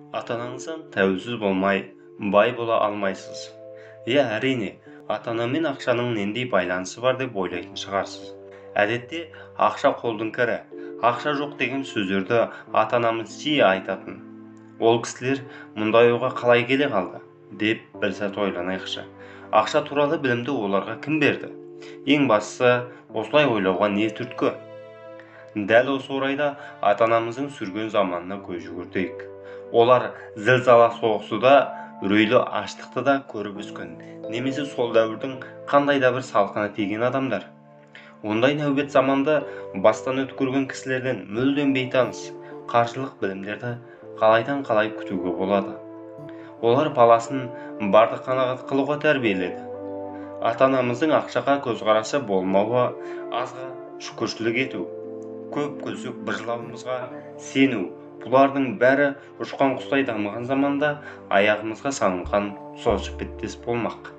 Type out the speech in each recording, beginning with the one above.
Ата-анаңыздан тәуелсіз болмай, бай бола алмайсыз. Иә, әрине, ата-ана мен ақшаның нендей байланысы бар деп ойлайтын шығарсыз. Әдетте, ақша қолдың кірі, ақша жоқ деген сөздерді ата-анамыз жиі айтатын. Ол кісілер мұндай ойға қалай келе қалды деп бір сәт ойланайықшы. Ақша туралы білімді оларға кім берді? Ең бастысы, осылай ойлауға не түрткі? Дәл осы орайда ата-анамыздың сүрген заманына көз жүгіртейік. Олар зілзала соғысуда үрейлі аштықты да көріп өскен, немесе сол дәуірдің қандай да бір салқыны тиген адамдар. Ондай нәубет заманды бастан өткерген кісілерден мүлдем бейтаныс қаржылық білімдерді қалайдан қалай күтуге болады. Олар баласын барды қанағат қылуға тәрбиеледі. Ата-анамыздың ақшаға көзқарасы болмауы, азға шүкіршілік ету, көп күлсек бір жылауымызға сену, бұлардың бәрі ұшқан құстай дамыған заманда аяғымызға салынған созып бітпес болмақ.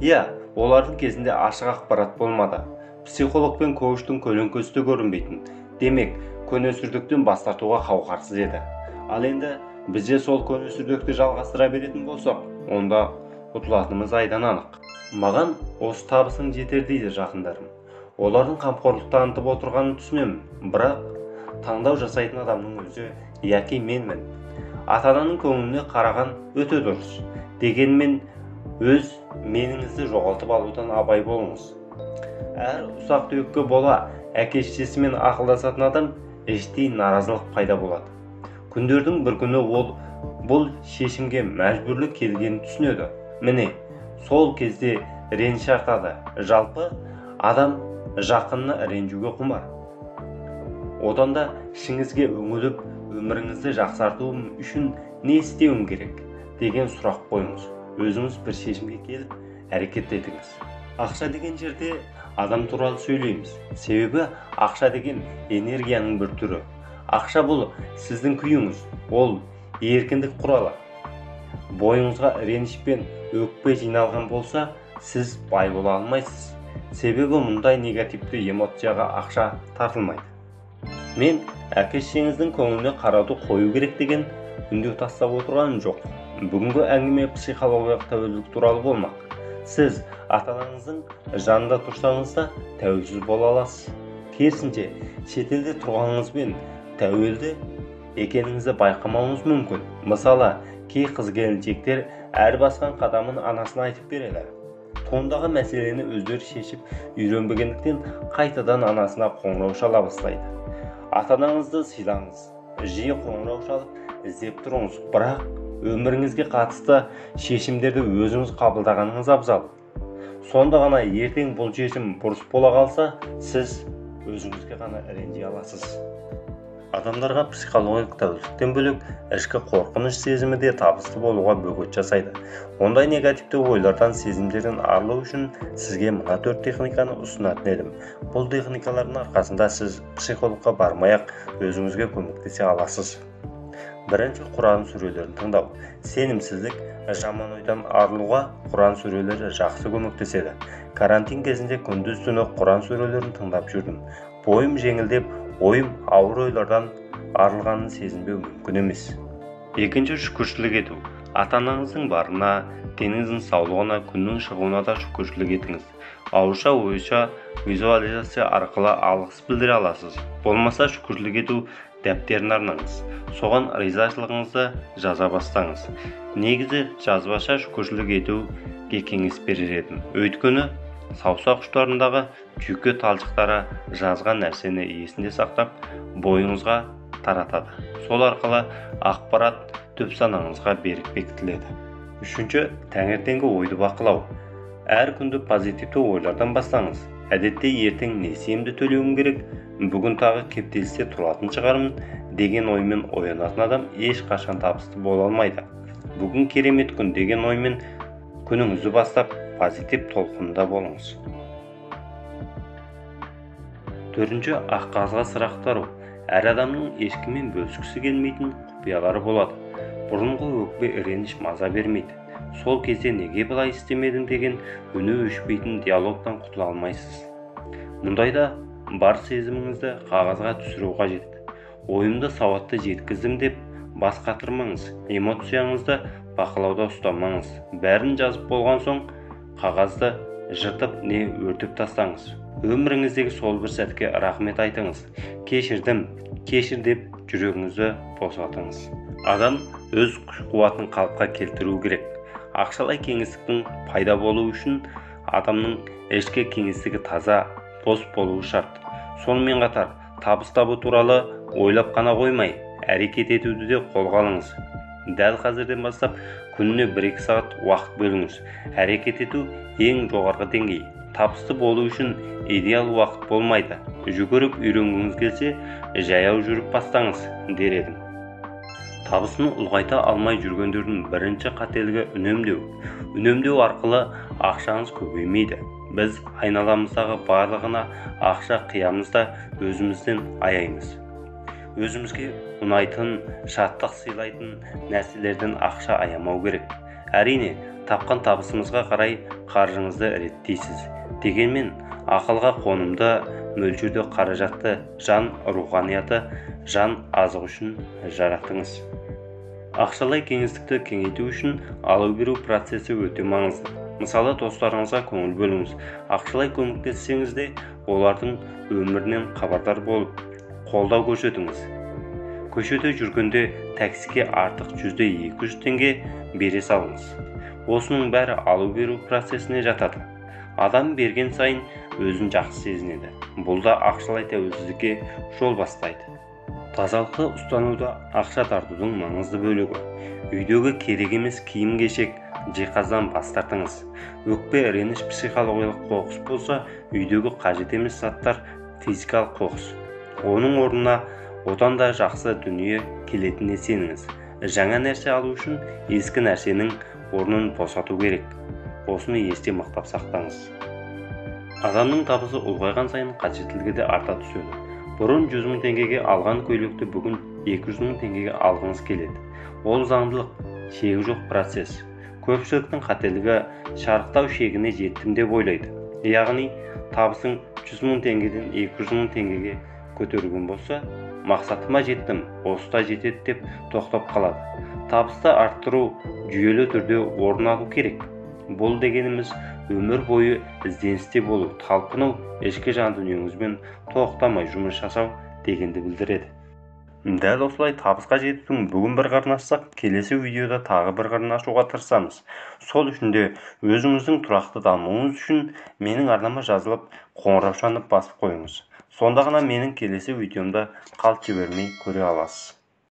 Иә, олардың кезінде ашық ақпарат болмады. Психолог пен коучтың көлеңкесі көрінбейтін. Демек, көнесүрдіктен бас тартуға қауқарсыз еді. Ал енді бізде сол көнесүрдікті жалғастыра беретін болсақ, онда ұтылатынымыз айдан анық. Маған осы табысың жетер дейді жақындарым. Олардың қамқорлық танытып отырғанын түсінемін, бірақ таңдау жасайтын адамның өзі яки менмін. Ата-ананың көңіліне қараған өте дұрыс. Дегенмен өз меніңізді жоғалтып алудан абай болыңыз. Әр ұсақ түйекке бола әке-шешесімен ақылдасатын адам іштей наразылық пайда болады. Күндердің бір күні ол бұл шешімге мәжбүрлі келгенін түсінеді. Міне, сол кезде реніш артады. Жалпы адам жақынны ренжуге құмар. Одан да ішіңізге үңіліп, өміріңізді жақсарту үшін не істеуім керек деген сұрақ қойыңыз. Өзіңіз бір шешімге келіп, әрекет етіңіз. Ақша деген жерде адам туралы сөйлейміз. Себебі ақша деген энергияның бір түрі. Ақша бұл сіздің күйіңіз, ол еркіндік құралы. Бойыңызға реніш пен өкпе жиналған болса, сіз бай бола алмайсыз. Себебі мұндай негативті эмоцияға ақша тартылмайды. Мен әке-шешеңіздің көңіліне қарауды қою керек деген үндеу тастап отырғаным жоқ. Бүгінгі әңгіме психологиялық тәуелділік туралы болмақ. Сіз ата-анаңыздың жанында тұрсаңыз да тәуелсіз бола аласыз. Керісінше, шетелде тұрғаныңызбен тәуелді екеніңізді байқамауыңыз мүмкін. Мысалы, кей қыз-келіншектер әр басқан қадамын анасына айтып береді. Сондағы мәселені өздері шешіп үйренбегендіктен қайтадан анасына қоңырау шала бастайды. Ата-анаңызды сыйлаңыз, жиі қоңырау шалып іздеп тұрыңыз, бірақ өміріңізге қатысты шешімдерді өзіңіз қабылдағаныңыз абзал. Сонда ғана ертең бұл шешім бұрыс бола қалса, сіз өзіңізге ғана ренжи аласыз. Адамдарға психологиялық тәуелділіктен бөлек ішкі қорқыныш сезімі де табысты болуға бөгет жасайды. Ондай негативті ойлардан, сезімдерден арылу үшін сізге мына 4 техниканы ұсынатын едім. Бұл техникалардың арқасында сіз психологқа бармай-ақ өзіңізге көмектесе аласыз. Бірінші, Құран сүрелерін тыңдау. Сенімсіздік, жаман ойдан арылуға Құран сүрелері жақсы көмектеседі. Карантин кезінде күндіз-түні Құран сүрелерін тыңдап жүрдім. Бойым жеңілдеп, ойым ауыр ойлардан арылғанын сезінбеу мүмкін емес. Екінші, шүкіршілік ету. Ата-анаңыздың барына, деніңіздің саулығына, күннің шығуына да шүкіршілік етіңіз. Ауызша ойша визуализация арқылы алғыс білдіре аласыз. Болмаса шүкіршілік ету дәптерін арнаңыз. Соған ризашылығыңызды жаза бастаңыз. Негізі жазбаша шүкіршілік етуге кеңес берер едім. Өйткені саусақ ұштарындағы жүйке талшықтары жазған нәрсені есінде сақтап, бойыңызға таратады. Сол арқылы ақпарат түп санаңызға берік бекітіледі. Үшінші, таңертеңгі ойды бақылау. Әр күнді позитивті ойлардан бастаңыз. Әдетте ертең несиемді төлеуім керек, бүгін тағы кептелісте тұратын шығармын деген оймен оянатын адам ешқашан табысты бола алмайды. Бүгін керемет күн деген оймен күніңізді бастап, позитив толқынында болыңыз. Төртінші, ақ қағазға сыр ақтару. Әр адамның ешкіммен бөліскісі келмейтін құпиялары болады. Бұрынғы өкпе реніш маза бермейді. Сол кезде неге бұлай істемедім деген үні өшпейтін диалогтан құтыла алмайсыз. Мұндайда бар сезіміңізді қағазға түсіру қажет. Ойымды сауатты жеткіздім деп бас қатырмаңыз, эмоцияңызды бақылауда ұстамаңыз. Бәрін жазып болған соң қағазды жыртып не өртеп тастаңыз. Өміріңіздегі сол бір сәтке рахмет айтыңыз. Кешір деп жүрегіңізді босатыңыз. Адам өз күш-қуатын қалыпқа келтіру керек. Ақшалай кеңістіктің пайда болуы үшін адамның ішкі кеңістігі таза, бос болуы шарт. Сонымен қатар, табыс табу туралы ойлап қана қоймай, әрекет етуді де қолға алыңыз. Дәл қазірден бастап күніне 1-2 сағат уақыт бөліңіз. Әрекет ету ең жоғарғы деңгей. Табысты болу үшін идеал уақыт болмайды. Жүгіріп үйренгіңіз келсе, жаяу жүріп бастаңыз дер едім. Табысын ұлғайта алмай жүргендердің бірінші қателігі үнемдеу. Үнемдеу арқылы ақшаңыз көбеймейді. Біз айналамыздағы барлығына ақша қиямыз да өзімізден аяймыз. Өзімізге ұнайтын, шаттық сыйлайтын нәрселерден ақша аямау керек. Әрине, тапқан табысымызға қарай қаржыңызды реттейсіз. Дегенмен, ақылға қонымды, мөлшерде қаражатты жан руханияты, жан азығы үшін жараттыңыз. Ақшалай кеңістікті кеңейту үшін алу беру процесі өте маңызды. Мысалы, достарыңызға көңіл бөліңіз. Ақшалай көмектессеңіз де, олардың өмірінен хабардар болып, қолдау көрсетіңіз. Көшеде жүргенде таксиге артық 100-200 теңге бере салыңыз. Осының бәрі алу беру процесіне жатады. Адам берген сайын өзін жақсы сезінеді. Бұл да ақшалай тәуелсіздікке жол бастайды. Тазалықты ұстануда ақша тартудың маңызды бөлігі. Үйдегі керек емес киім-кешек, жиһаздан бас тартыңыз. Өкпе, реніш, психологиялық қоқыс болса, үйдегі қажет емес заттар физикалық қоқыс. Оның орнына одан да жақсы дүние келетініне сеніңіз. Жаңа нәрсе алу үшін ескі нәрсенің орнын босату керек. Осыны есте мақтап сақтаңыз. Адамның табысы ұлғайған сайын қажеттілігі де арта түседі. Бұрын 100 000 теңгеге алған көйлекті бүгін 200 000 теңгеге алғыңыз келеді. Ол заңдылық, шегі жоқ процесс. Көпшіліктің қателігі шарықтау шегіне жеттім деп ойлайды. Яғни, табысың 100 000 теңгеден 200 000 теңгеге көтерген болса, мақсатыма жеттім, осыда жетеді деп тоқтап қалады. Табысты арттыру жүйелі түрде орын алу керек. Бұл дегеніміз өмір бойы ізденісте болу, талпыну, ішкі жан дүниеңізбен тоқтамай жұмыс жасау дегенді білдіреді. Дәл осылай табысқа жетудің бүгін бір қырын ашсақ, келесі видеода тағы бір қырын ашуға тырысамыз. Сол үшін де өзіңіздің тұрақты дамуыңыз үшін менің арнама жазылып, қоңыраушаны басып қойыңыз. Сонда ғана менің келесі видеомда қалт жібермей көре аласыз.